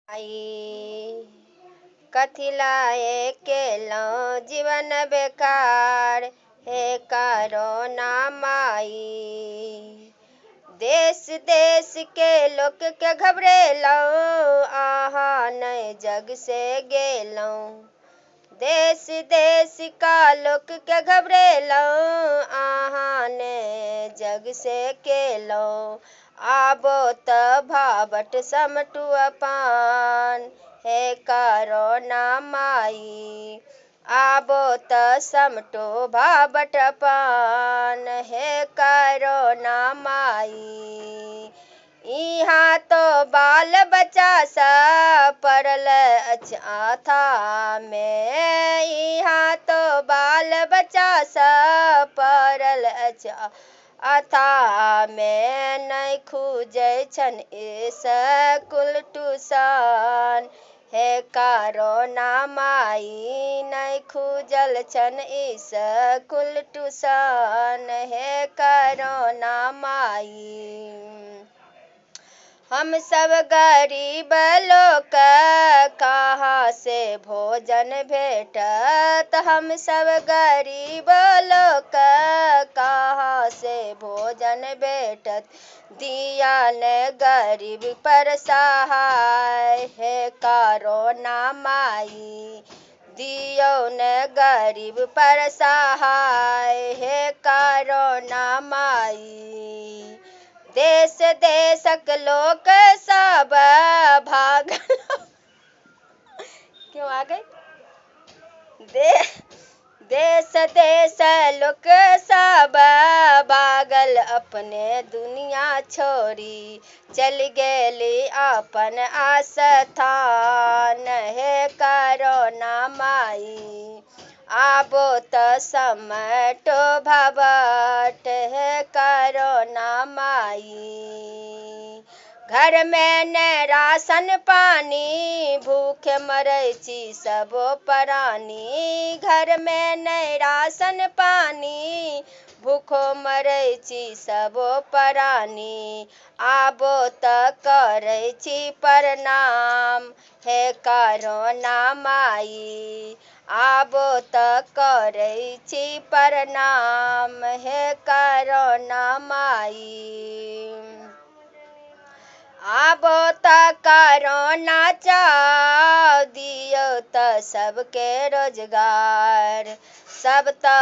आई कथी लाए केलौं जीवन बेकार हे करोना माई। देश देश के लोक के घबरेलौं आहा नहीं जग से गेलौं। देश देश का लोक के घबरेलौं आहा ने जग से केलौं। आबो त भावट समटू अपान हे करोना माई। आबो त समटो भावट अपान हे करोना माई। इहाँ तो बाल बच्चा सब पड़ल अछि आथा में। इहाँ तो बाल बच्चा सब पड़ल अछि अथा में। नहीं खुजै छन स्कूल ट्यूशन हे करोना माई। नहीं खुजल छन स्कूल ट्यूशन हे करोना माई। हम सब गरीब लोग कहाँ से भोजन भेटत। हम सब गरीब लोग कहाँ से भोजन भेटत। दिया ने गरीब पर सहाय हे करोना माई। दियो ने गरीब पर सहाय हे करोना माई। देश देशक लोक सब भागल क्यों आ गए। देश देश लोक सब भागल अपने दुनिया छोड़ी। चल गेली अपन आस्थान हे करोना माई। आबो त समटो भावट हे करोना माई। घर में ने राशन पानी भूखे मरै छी सबो प्राणी। घर में ने राशन पानी भूखो मरै छी सबो प्राणी। आबो त करै छी प्रणाम हे करोना माई। आबो त करै छी प्रणाम हे करोना माई। आबो त करोना चाव दियौ त सबके रोजगार। सब त